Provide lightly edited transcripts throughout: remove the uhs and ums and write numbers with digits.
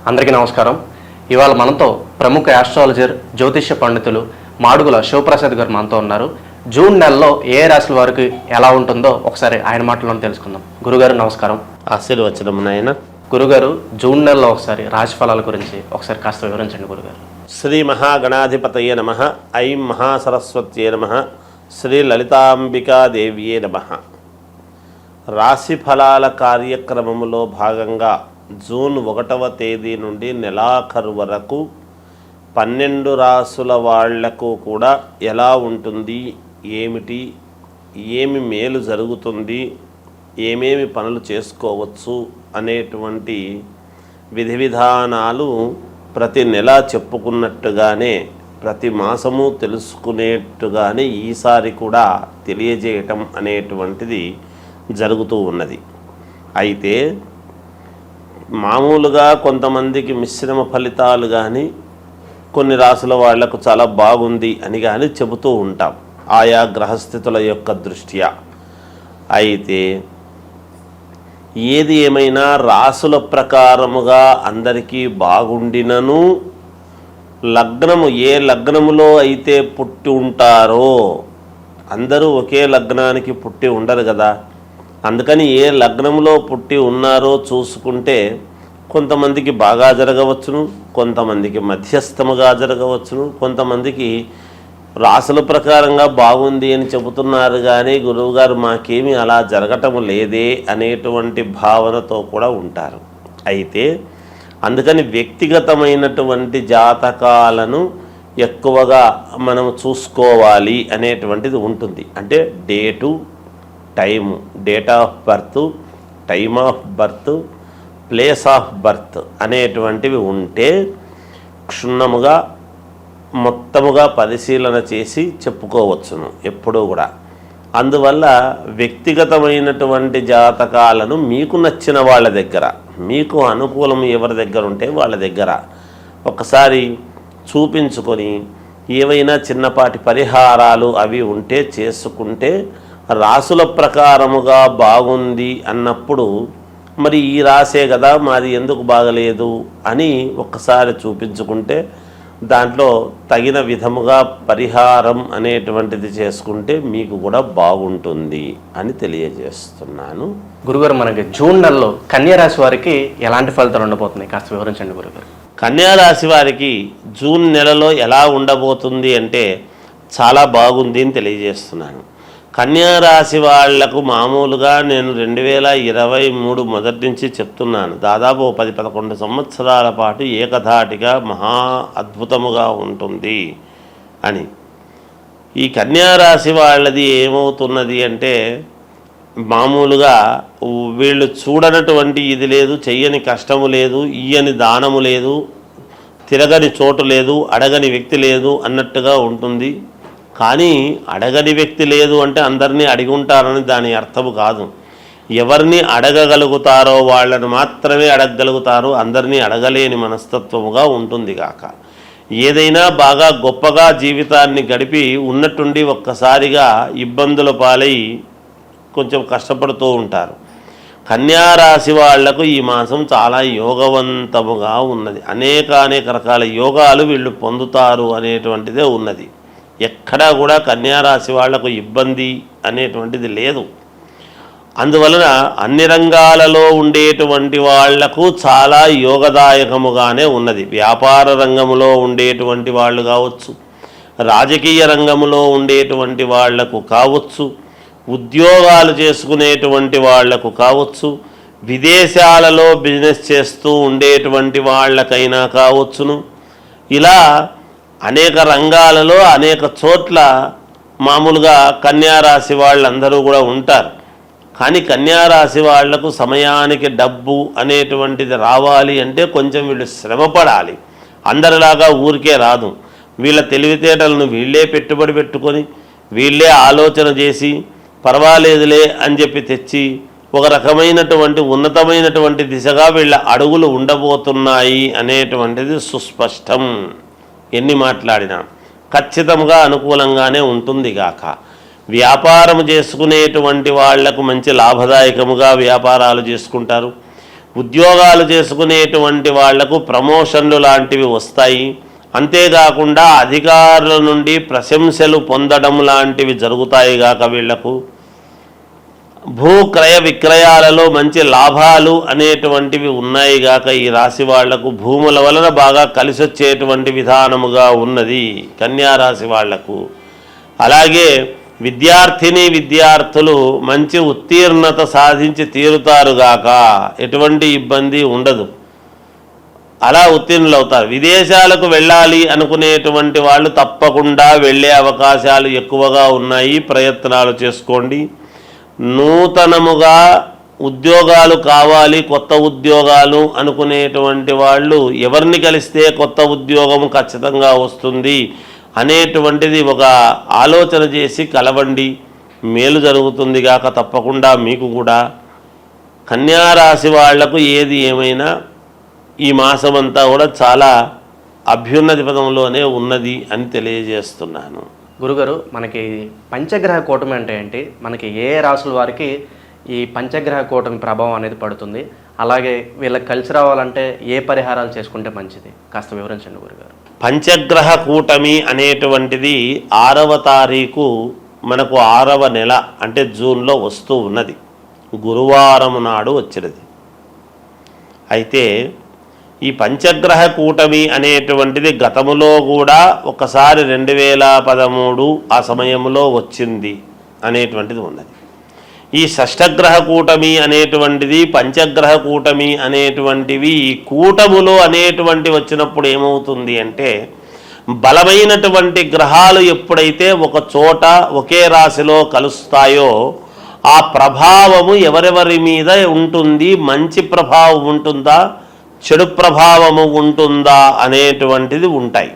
అందరికీ నమస్కారం. ఇవాళ మనతో ప్రముఖ ఆస్ట్రాలజర్, జ్యోతిష్య పండితులు మాడుగుల శివప్రసాద్ గారు మనతో ఉన్నారు. జూన్ నెలలో ఏ రాశుల వారికి ఎలా ఉంటుందో ఒకసారి ఆయన మాటలను తెలుసుకుందాం. గురుగారు నమస్కారం. ఆశీర్వచనం నాయన. గురుగారు, జూన్ నెలలో ఒకసారి రాశి ఫలాల గురించి ఒకసారి కాస్త వివరించండి గురుగారు. శ్రీ మహాగణాధిపతయే నమః. ఐం మహాసరస్వత్యే నమః. శ్రీ లలితాంబికాదేవియే నమః. రాశి ఫలాల కార్యక్రమములో భాగంగా జూన్ 1వ తేదీ నుండి నెలాఖరు వరకు 12 రాసుల వాళ్లకు కూడా ఎలా ఉంటుంది, ఏమిటి, ఏమి మేలు జరుగుతుంది, ఏమేమి పనులు చేసుకోవచ్చు అనేటువంటి విధి విధానాలు ప్రతి నెల చెప్పుకున్నట్టుగానే ప్రతి మాసము తెలుసుకునేట్టుగానే ఈసారి కూడా తెలియజేయటం అనేటువంటిది జరుగుతూ ఉన్నది. అయితే మామూలుగా కొంతమందికి మిశ్రమ ఫలితాలు కానీ కొన్ని రాసుల వాళ్లకు చాలా బాగుంది అని కానీ చెబుతూ ఉంటాం ఆయా గ్రహస్థితుల యొక్క దృష్ట్యా. అయితే ఏది ఏమైనా రాసుల ప్రకారముగా అందరికీ బాగుండినను లగ్నము ఏ లగ్నములో అయితే పుట్టి ఉంటారో, అందరూ ఒకే లగ్నానికి పుట్టి ఉండరు కదా, అందుకని ఏ లగ్నంలో పుట్టి ఉన్నారో చూసుకుంటే కొంతమందికి బాగా జరగవచ్చును, కొంతమందికి మధ్యస్థముగా జరగవచ్చును, కొంతమందికి రాసుల ప్రకారంగా బాగుంది అని చెబుతున్నారు కానీ గురువుగారు మాకేమీ అలా జరగటం లేదే అనేటువంటి భావనతో కూడా ఉంటారు. అయితే అందుకని వ్యక్తిగతమైనటువంటి జాతకాలను ఎక్కువగా మనం చూసుకోవాలి అనేటువంటిది ఉంటుంది. అంటే date, time, date of birth, time of birth, place of birth అనేటువంటివి ఉంటే క్షుణ్ణముగా మొత్తముగా పరిశీలన చేసి చెప్పుకోవచ్చును ఎప్పుడూ కూడా. అందువల్ల వ్యక్తిగతమైనటువంటి జాతకాలను మీకు నచ్చిన వాళ్ళ దగ్గర, మీకు అనుకూలం ఎవరి దగ్గర ఉంటే వాళ్ళ దగ్గర ఒకసారి చూపించుకొని ఏవైనా చిన్నపాటి పరిహారాలు అవి ఉంటే చేసుకుంటే రాసుల ప్రకారముగా బాగుంది అన్నప్పుడు మరి ఈ రాసే కదా మాది ఎందుకు బాగలేదు అని ఒక్కసారి చూపించుకుంటే దాంట్లో తగిన విధముగా పరిహారం అనేటువంటిది చేసుకుంటే మీకు కూడా బాగుంటుంది అని తెలియజేస్తున్నాను. గురుగారు, మనకి జూన్ నెలలో కన్యా రాశి వారికి ఎలాంటి ఫలితాలు ఉండబోతున్నాయి కాస్త వివరించండి గురుగారు. కన్యా రాశి వారికి జూన్ నెలలో ఎలా ఉండబోతుంది అంటే చాలా బాగుంది అని తెలియజేస్తున్నాను. కన్యా రాశి వాళ్లకు మామూలుగా నేను 2023 మొదటి నుంచి చెప్తున్నాను, దాదాపు 10-11 సంవత్సరాల పాటు ఏకధాటిగా మహా అద్భుతముగా ఉంటుంది అని. ఈ కన్యా రాశి వాళ్ళది ఏమవుతున్నది అంటే మామూలుగా వీళ్ళు చూడనటువంటి ఇది లేదు, చెయ్యని కష్టము లేదు, ఇయ్యని దానము లేదు, తిరగని చోటు లేదు, అడగని వ్యక్తి లేదు అన్నట్టుగా ఉంటుంది. కానీ అడగని వ్యక్తి లేదు అంటే అందరినీ అడిగి ఉంటారని దాని అర్థము కాదు. ఎవరిని అడగగలుగుతారో వాళ్ళని మాత్రమే అడగగలుగుతారు, అందరినీ అడగలేని మనస్తత్వముగా ఉంటుంది కాక. ఏదైనా బాగా గొప్పగా జీవితాన్ని గడిపి ఉన్నట్టుండి ఒక్కసారిగా ఇబ్బందుల పాలై కొంచెం కష్టపడుతూ ఉంటారు. కన్యారాశి వాళ్లకు ఈ మాసం చాలా యోగవంతముగా ఉన్నది. అనేక రకాల యోగాలు వీళ్ళు పొందుతారు అనేటువంటిదే ఉన్నది. ఎక్కడా కూడా కన్యారాశి వాళ్లకు ఇబ్బంది అనేటువంటిది లేదు. అందువలన అన్ని రంగాలలో ఉండేటువంటి వాళ్లకు చాలా యోగదాయకముగానే ఉన్నది. వ్యాపార రంగములో ఉండేటువంటి వాళ్ళు కావచ్చు, రాజకీయ రంగములో ఉండేటువంటి వాళ్లకు కావచ్చు, ఉద్యోగాలు చేసుకునేటువంటి వాళ్లకు కావచ్చు, విదేశాలలో బిజినెస్ చేస్తూ ఉండేటువంటి వాళ్ళకైనా కావచ్చును. ఇలా అనేక రంగాలలో అనేక చోట్ల మామూలుగా కన్యారాశి వాళ్ళందరూ కూడా ఉంటారు. కానీ కన్యారాశి వాళ్లకు సమయానికి డబ్బు అనేటువంటిది రావాలి అంటే కొంచెం వీళ్ళు శ్రమపడాలి. అందరిలాగా ఊరికే రాదు. వీళ్ళ తెలివితేటలను వీళ్ళే పెట్టుబడి పెట్టుకొని వీళ్ళే ఆలోచన చేసి పర్వాలేదులే అని చెప్పి తెచ్చి ఒక రకమైనటువంటి ఉన్నతమైనటువంటి దిశగా వీళ్ళ అడుగులు ఉండబోతున్నాయి అనేటువంటిది సుస్పష్టం. ఎన్ని మాట్లాడినా ఖచ్చితంగా అనుకూలంగానే ఉంటుంది గాక. వ్యాపారం చేసుకునేటువంటి వాళ్లకు మంచి లాభదాయకముగా వ్యాపారాలు చేసుకుంటారు. ఉద్యోగాలు చేసుకునేటువంటి వాళ్లకు ప్రమోషన్లు లాంటివి వస్తాయి. అంతేకాకుండా అధికారుల నుండి ప్రశంసలు పొందడం లాంటివి జరుగుతాయి గాక వీళ్లకు భూ క్రయ విక్రయాలలో మంచి లాభాలు అనేటువంటివి ఉన్నాయి గాక ఈ రాశి వాళ్లకు భూముల వలన బాగా కలిసి వచ్చేటువంటి విధానముగా ఉన్నది కన్యా రాశి వాళ్లకు. అలాగే విద్యార్థులు మంచి ఉత్తీర్ణత సాధించి తీరుతారుగాక, ఎటువంటి ఇబ్బంది ఉండదు, అలా ఉత్తీర్ణులు అవుతారు. విదేశాలకు వెళ్ళాలి అనుకునేటువంటి వాళ్ళు తప్పకుండా వెళ్ళే అవకాశాలు ఎక్కువగా ఉన్నాయి, ప్రయత్నాలు చేసుకోండి. నూతనముగా ఉద్యోగాలు కావాలి, కొత్త ఉద్యోగాలు అనుకునేటువంటి వాళ్ళు ఎవరిని కలిస్తే కొత్త ఉద్యోగం ఖచ్చితంగా వస్తుంది అనేటువంటిది ఒక ఆలోచన చేసి కలవండి, మేలు జరుగుతుంది గాక తప్పకుండా మీకు కూడా. కన్యారాశి వాళ్లకు ఏది ఏమైనా ఈ మాసమంతా కూడా చాలా అభ్యున్నతి పదంలోనే ఉన్నది అని తెలియజేస్తున్నాను. గురుగారు, మనకి పంచగ్రహ కూటమి అంటే ఏంటి, మనకి ఏ రాసుల వారికి ఈ పంచగ్రహ కూటమి ప్రభావం అనేది పడుతుంది, అలాగే వీళ్ళకి కలిసి రావాలంటే ఏ పరిహారాలు చేసుకుంటే మంచిది, కాస్త వివరించండి గురుగారు. పంచగ్రహ కూటమి అనేటువంటిది 6వ తారీఖు మనకు 6వ నెల అంటే జూన్లో వస్తూ ఉన్నది, గురువారం నాడు వచ్చినది. అయితే ఈ పంచగ్రహ కూటమి అనేటువంటిది గతములో కూడా ఒకసారి 2013 ఆ సమయంలో వచ్చింది అనేటువంటిది ఉన్నది. ఈ షష్టగ్రహ కూటమి అనేటువంటిది, పంచగ్రహ కూటమి అనేటువంటివి ఈ కూటములు అనేటువంటి వచ్చినప్పుడు ఏమవుతుంది అంటే, బలమైనటువంటి గ్రహాలు ఎప్పుడైతే ఒక చోట ఒకే రాశిలో కలుస్తాయో ఆ ప్రభావము ఎవరెవరి మీద ఉంటుంది, మంచి ప్రభావం ఉంటుందా, చెడు ప్రభావము ఉంటుందా అనేటువంటిది ఉంటాయి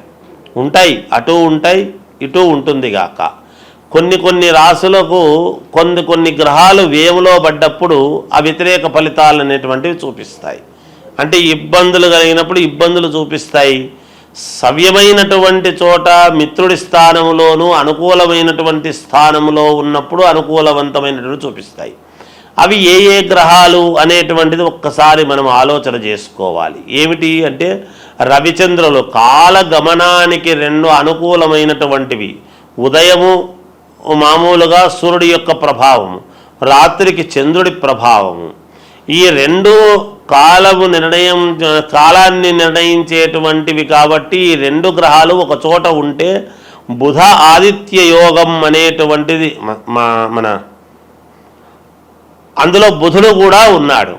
అటు ఉంటాయి ఇటు ఉంటుంది గాక. కొన్ని రాశులకు కొన్ని గ్రహాలు వేములో పడ్డప్పుడు ఆ వ్యతిరేక ఫలితాలు అనేటువంటివి చూపిస్తాయి. అంటే ఇబ్బందులు కలిగినప్పుడు ఇబ్బందులు చూపిస్తాయి. సవ్యమైనటువంటి చోట మిత్రుడి స్థానంలోనూ అనుకూలమైనటువంటి స్థానంలో ఉన్నప్పుడు అనుకూలవంతమైనటువంటి చూపిస్తాయి. అవి ఏ గ్రహాలు అనేటువంటిది ఒక్కసారి మనం ఆలోచన చేసుకోవాలి. ఏమిటి అంటే, రవిచంద్రులు కాలగమనానికి 2 అనుకూలమైనటువంటివి. ఉదయము మామూలుగా సూర్యుడి యొక్క ప్రభావము, రాత్రికి చంద్రుడి ప్రభావము. ఈ 2 కాలాన్ని నిర్ణయించేటువంటివి కాబట్టి ఈ 2 గ్రహాలు ఒక చోట ఉంటే బుధ ఆదిత్య యోగం అనేటువంటిది మన అందులో బుధుడు కూడా ఉన్నాడు.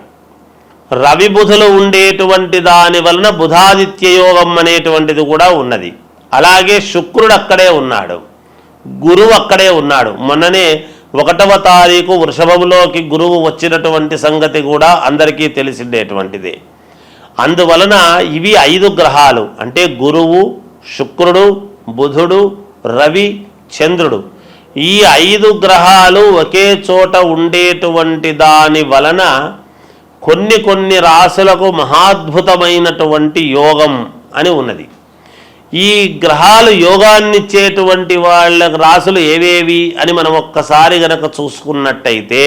రవి బుధులు ఉండేటువంటి దాని వలన బుధాదిత్య యోగం అనేటువంటిది కూడా ఉన్నది. అలాగే శుక్రుడు అక్కడే ఉన్నాడు, గురువు అక్కడే ఉన్నాడు. మొన్ననే 1వ తారీఖు వృషభంలోకి గురువు వచ్చినటువంటి సంగతి కూడా అందరికీ తెలిసిండేటువంటిదే. అందువలన ఇవి 5 గ్రహాలు అంటే గురువు, శుక్రుడు, బుధుడు, రవి, చంద్రుడు. ఈ 5 గ్రహాలు ఒకే చోట ఉండేటువంటి దాని వలన కొన్ని రాశులకు మహాద్భుతమైనటువంటి యోగం అని ఉన్నది. ఈ గ్రహాలు యోగాన్నిచ్చేటువంటి వాళ్ళ రాశులు ఏవేవి అని మనం ఒక్కసారి గనక చూసుకున్నట్టయితే,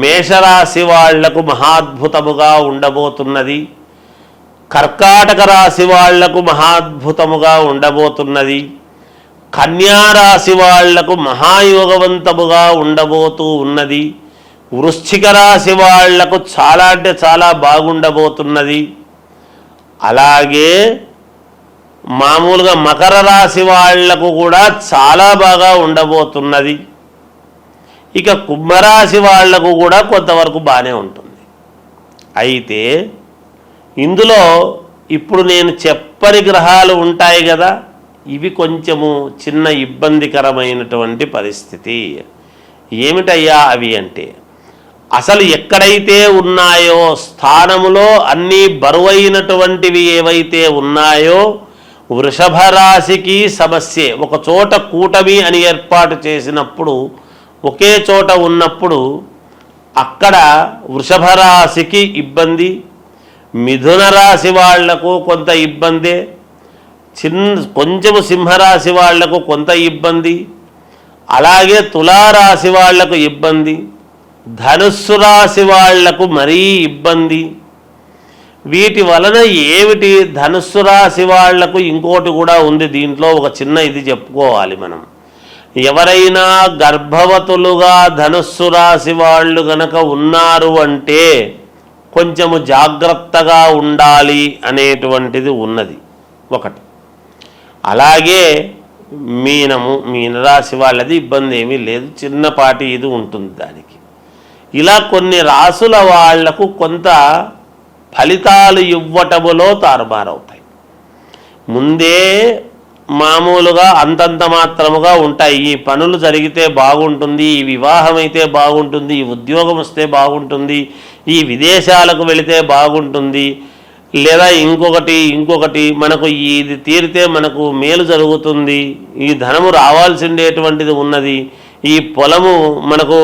మేషరాశి వాళ్లకు మహాద్భుతముగా ఉండబోతున్నది, కర్కాటక రాశి వాళ్లకు మహాద్భుతముగా ఉండబోతున్నది, కన్యారాశి వాళ్లకు మహాయోగవంతముగా ఉండబోతూ ఉన్నది, వృశ్చిక రాశి వాళ్లకు చాలా అంటే చాలా బాగుండబోతున్నది. అలాగే మామూలుగా మకర రాశి వాళ్లకు కూడా చాలా బాగా ఉండబోతున్నది. ఇక కుంభరాశి వాళ్లకు కూడా కొంతవరకు బాగానే ఉంటుంది. అయితే ఇందులో ఇప్పుడు నేను చెప్పని గ్రహాలు ఉంటాయి కదా, ఇవి కొంచెము చిన్న ఇబ్బందికరమైనటువంటి పరిస్థితి. ఏమిటయ్యా అవి అంటే, అసలు ఎక్కడైతే ఉన్నాయో స్థానములో అన్నీ బరువైనటువంటివి ఏవైతే ఉన్నాయో, వృషభ రాశికి సమస్యే. ఒక చోట కూటమి అని ఏర్పాటు చేసినప్పుడు, ఒకే చోట ఉన్నప్పుడు అక్కడ వృషభ రాశికి ఇబ్బంది, మిథున రాశి వాళ్లకు కొంత ఇబ్బందే, కొంచెము సింహరాశి వాళ్లకు కొంత ఇబ్బంది, అలాగే తులారాశి వాళ్లకు ఇబ్బంది, ధనుస్సు రాశి వాళ్లకు మరీ ఇబ్బంది. వీటి వలన ఏమిటి, ధనుస్సు రాశి వాళ్లకు ఇంకోటి కూడా ఉంది. దీంట్లో ఒక చిన్న ఇది చెప్పుకోవాలి మనం. ఎవరైనా గర్భవతులుగా ధనుస్సు రాశి వాళ్ళు గనక ఉన్నారు అంటే కొంచెము జాగ్రత్తగా ఉండాలి అనేటువంటిది ఉన్నది ఒకటి. అలాగే మీనరాశి వాళ్ళది ఇబ్బంది ఏమీ లేదు, చిన్నపాటి ఇది ఉంటుంది దానికి. ఇలా కొన్ని రాసుల వాళ్లకు కొంత ఫలితాలు ఇవ్వటములో తారుమారవుతాయి. ముందే మామూలుగా అంతంత మాత్రముగా ఉంటాయి. ఈ పనులు జరిగితే బాగుంటుంది, ఈ వివాహం అయితే బాగుంటుంది, ఈ ఉద్యోగం వస్తే బాగుంటుంది, ఈ విదేశాలకు వెళితే బాగుంటుంది, లేదా ఇంకొకటి మనకు ఇది తీరితే మనకు మేలు జరుగుతుంది, ఈ ధనము రావాల్సిండేటువంటిది ఉన్నది, ఈ పొలము మనకు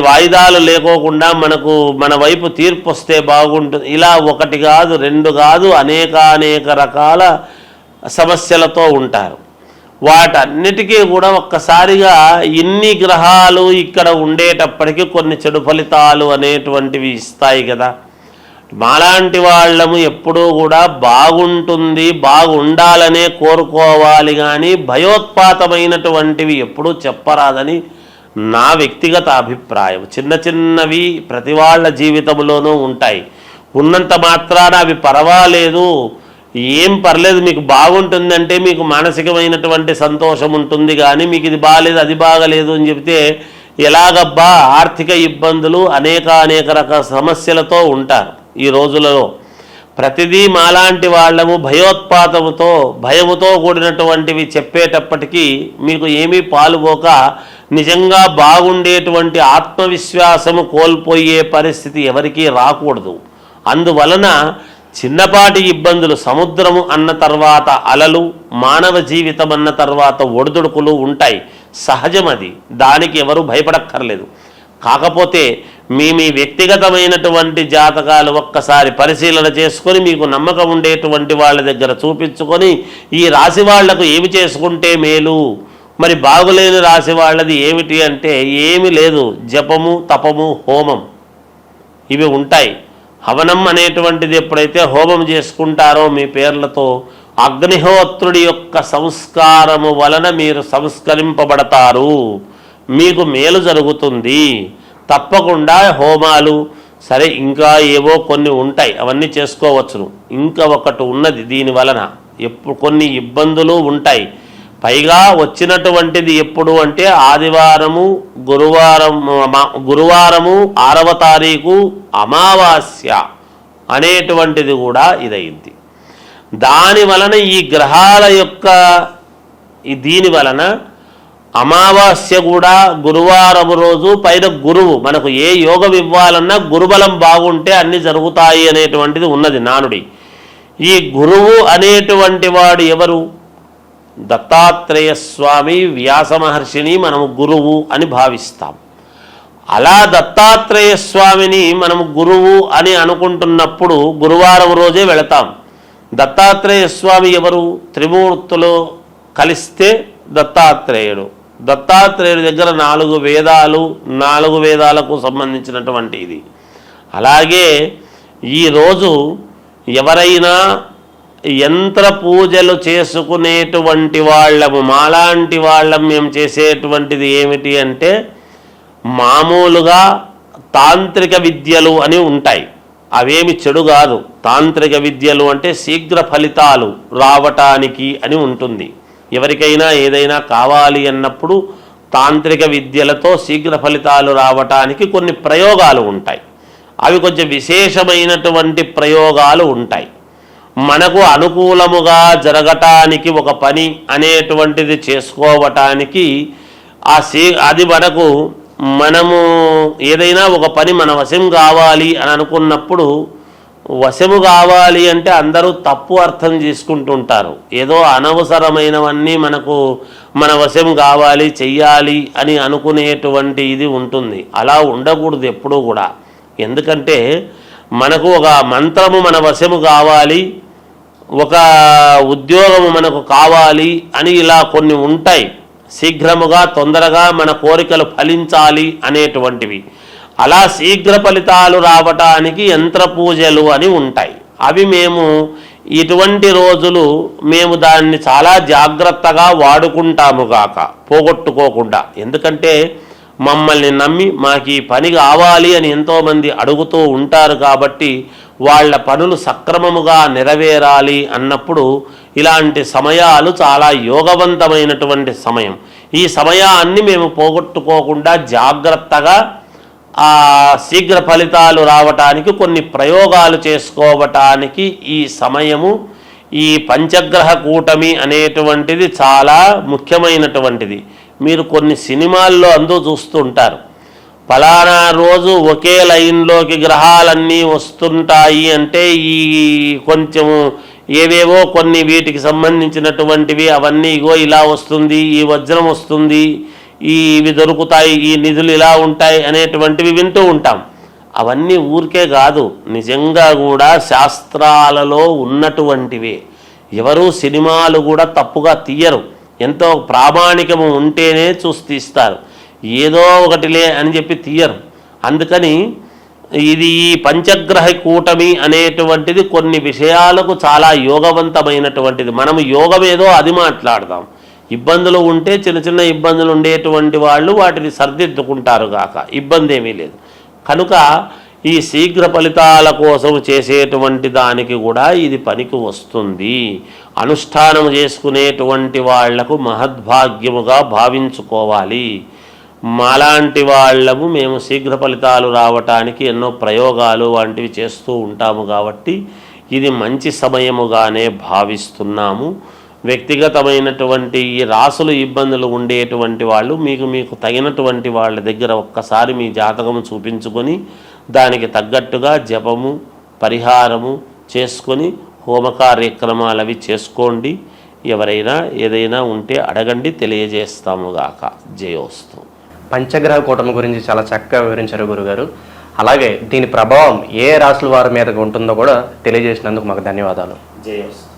వాయిదాలు లేకోకుండా మనకు మన వైపు తీర్పు వస్తే బాగుంటుంది. ఇలా ఒకటి కాదు, రెండు కాదు, అనేక రకాల సమస్యలతో ఉంటారు. వాటన్నిటికీ కూడా ఒక్కసారిగా ఇన్ని గ్రహాలు ఇక్కడ ఉండేటప్పటికీ కొన్ని చెడు ఫలితాలు అనేటువంటివి ఇస్తాయి కదా. మాలాంటి వాళ్ళము ఎప్పుడూ కూడా బాగుంటుంది, బాగుండాలనే కోరుకోవాలి, కానీ భయోత్పాతమైనటువంటివి ఎప్పుడూ చెప్పరాదని నా వ్యక్తిగత అభిప్రాయం. చిన్నవి ప్రతి వాళ్ళ జీవితంలోనూ ఉంటాయి. ఉన్నంత మాత్రాన అవి పర్వాలేదు, ఏం పర్లేదు, మీకు బాగుంటుందంటే మీకు మానసికమైనటువంటి సంతోషం ఉంటుంది. కానీ మీకు ఇది బాగాలేదు, అది బాగలేదు అని చెప్తే ఎలాగబ్బా, ఆర్థిక ఇబ్బందులు అనేక రకాల సమస్యలతో ఉంటారు ఈ రోజులలో. ప్రతిదీ మాలాంటి వాళ్ళము భయముతో కూడినటువంటివి చెప్పేటప్పటికీ మీకు ఏమీ పాలుపోక నిజంగా బాగుండేటువంటి ఆత్మవిశ్వాసము కోల్పోయే పరిస్థితి ఎవరికీ రాకూడదు. అందువలన చిన్నపాటి ఇబ్బందులు, సముద్రము అన్న తర్వాత అలలు, మానవ జీవితం అన్న తర్వాత ఒడిదుడుకులు ఉంటాయి, సహజం. అది దానికి ఎవరు భయపడక్కర్లేదు. కాకపోతే మీ వ్యక్తిగతమైనటువంటి జాతకాలు ఒక్కసారి పరిశీలన చేసుకొని మీకు నమ్మకం ఉండేటువంటి వాళ్ళ దగ్గర చూపించుకొని ఈ రాశి వాళ్లకు ఏమి చేసుకుంటే మేలు, మరి బాగులేని రాశి వాళ్ళది ఏమిటి అంటే ఏమి లేదు, జపము, తపము, హోమం ఇవి ఉంటాయి. హవనం అనేటువంటిది ఎప్పుడైతే హోమం చేసుకుంటారో మీ పేర్లతో అగ్నిహోత్రుడి యొక్క సంస్కారము వలన మీరు సంస్కరింపబడతారు, మీకు మేలు జరుగుతుంది. తప్పకుండా హోమాలు సరే, ఇంకా ఏవో కొన్ని ఉంటాయి, అవన్నీ చేసుకోవచ్చును. ఇంకా ఒకటి ఉన్నది, దీని వలన కొన్ని ఇబ్బందులు ఉంటాయి. పైగా వచ్చినటువంటిది ఎప్పుడు అంటే ఆదివారము, గురువారము 6వ తారీఖు అమావాస్య అనేటువంటిది కూడా ఇదైంది. దాని వలన ఈ గ్రహాల యొక్క దీని వలన అమావాస్య కూడా గురువారం రోజు, పైన గురువు, మనకు ఏ యోగం ఇవ్వాలన్నా గురుబలం బాగుంటే అన్ని జరుగుతాయి అనేటువంటిది ఉన్నది నానుడి. ఈ గురువు అనేటువంటి వాడు ఎవరు? దత్తాత్రేయ స్వామి, వ్యాస మహర్షిని మనము గురువు అని భావిస్తాం. అలా దత్తాత్రేయ స్వామిని మనము గురువు అని అనుకుంటున్నప్పుడు గురువారం రోజే వెళతాం. దత్తాత్రేయ స్వామి ఎవరు? త్రిమూర్తులు కలిస్తే దత్తాత్రేయుడు. దత్తాత్రేయుడి దగ్గర 4 వేదాలు, 4 వేదాలకు సంబంధించినటువంటి ఇది. అలాగే ఈరోజు ఎవరైనా యంత్ర పూజలు చేసుకునేటువంటి వాళ్ళము, మాలాంటి వాళ్ళం మేము చేసేటువంటిది ఏమిటి అంటే మామూలుగా తాంత్రిక విద్యలు అని ఉంటాయి. అవేమి చెడు కాదు. తాంత్రిక విద్యలు అంటే శీఘ్ర ఫలితాలు రావటానికి అని ఉంటుంది. ఎవరికైనా ఏదైనా కావాలి అన్నప్పుడు తాంత్రిక విద్యలతో శీఘ్ర ఫలితాలు రావటానికి కొన్ని ప్రయోగాలు ఉంటాయి. అవి కొంచెం విశేషమైనటువంటి ప్రయోగాలు ఉంటాయి. మనకు అనుకూలముగా జరగటానికి ఒక పని అనేటువంటిది చేసుకోవటానికి అది మనము ఏదైనా ఒక పని మన వశం కావాలి అని అనుకున్నప్పుడు, వశము కావాలి అంటే అందరూ తప్పు అర్థం చేసుకుంటుంటారు. ఏదో అనవసరమైనవన్నీ మన వశం కావాలి, చెయ్యాలి అని అనుకునేటువంటి ఇది ఉంటుంది. అలా ఉండకూడదు ఎప్పుడూ కూడా. ఎందుకంటే మనకు ఒక మంత్రము మన వశము కావాలి, ఒక ఉద్యోగము మనకు కావాలి అని ఇలా కొన్ని ఉంటాయి. శీఘ్రముగా తొందరగా మన కోరికలు ఫలించాలి అనేటువంటివి. అలా శీఘ్ర ఫలితాలు రావటానికి యంత్ర పూజలు అని ఉంటాయి. అవి మేము ఇటువంటి రోజులు మేము దాన్ని చాలా జాగ్రత్తగా వాడుకుంటాము గాక, పోగొట్టుకోకుండా. ఎందుకంటే మమ్మల్ని నమ్మి మాకు ఈ పని కావాలి అని ఎంతోమంది అడుగుతూ ఉంటారు కాబట్టి వాళ్ళ పనులు సక్రమముగా నెరవేరాలి అన్నప్పుడు ఇలాంటి సమయాలు చాలా యోగవంతమైనటువంటి సమయం. ఈ సమయాన్ని మేము పోగొట్టుకోకుండా జాగ్రత్తగా శీఘ్ర ఫలితాలు రావటానికి కొన్ని ప్రయోగాలు చేసుకోవటానికి ఈ సమయము, ఈ పంచగ్రహ కూటమి అనేటువంటిది చాలా ముఖ్యమైనటువంటిది. మీరు కొన్ని సినిమాల్లో చూస్తుంటారు, ఫలానా రోజు ఒకే లైన్లోకి గ్రహాలన్నీ వస్తుంటాయి అంటే ఈ కొంచెము ఏవేవో కొన్ని వీటికి సంబంధించినటువంటివి అవన్నీ ఇగో ఇలా వస్తుంది, ఈ వజ్రం వస్తుంది, ఇవి దొరుకుతాయి, ఈ నిధులు ఇలా ఉంటాయి అనేటువంటివి వింటూ ఉంటాం. అవన్నీ ఊరికే కాదు, నిజంగా కూడా శాస్త్రాలలో ఉన్నటువంటివే. ఎవరు సినిమాలు కూడా తప్పుగా తీయరు, ఎంతో ప్రామాణికము ఉంటేనే చూసి తీస్తారు, ఏదో ఒకటిలే అని చెప్పి తీయరు. అందుకని ఇది ఈ పంచగ్రహ కూటమి అనేటువంటిది కొన్ని విషయాలకు చాలా యోగవంతమైనటువంటిది. మనము యోగం ఏదో అది మాట్లాడదాం. ఇబ్బందులు ఉంటే చిన్న చిన్న ఇబ్బందులు ఉండేటువంటి వాళ్ళు వాటిని సర్దిద్దుకుంటారు గాక, ఇబ్బంది ఏమీ లేదు. కనుక ఈ శీఘ్ర ఫలితాల కోసం చేసేటువంటి దానికి కూడా ఇది పనికి వస్తుంది. అనుష్ఠానం చేసుకునేటువంటి వాళ్లకు మహద్భాగ్యముగా భావించుకోవాలి. మాలాంటి వాళ్ళము మేము శీఘ్ర ఫలితాలు రావటానికి ఎన్నో ప్రయోగాలు వంటివి చేస్తూ ఉంటాము కాబట్టి ఇది మంచి సమయముగానే భావిస్తున్నాము. వ్యక్తిగతమైనటువంటి ఈ రాసులు ఇబ్బందులు ఉండేటువంటి వాళ్ళు మీకు తగినటువంటి వాళ్ళ దగ్గర ఒక్కసారి మీ జాతకము చూపించుకొని దానికి తగ్గట్టుగా జపము పరిహారము చేసుకొని హోమ కార్యక్రమాలు అవి చేసుకోండి. ఎవరైనా ఏదైనా ఉంటే అడగండి, తెలియజేస్తాముగాక. జయోస్తు. పంచగ్రహ కూటమి గురించి చాలా చక్కగా వివరించారు గురుగారు. అలాగే దీని ప్రభావం ఏ రాశుల వారి మీద ఉంటుందో కూడా తెలియజేసినందుకు మాకు ధన్యవాదాలు. జయోస్తు.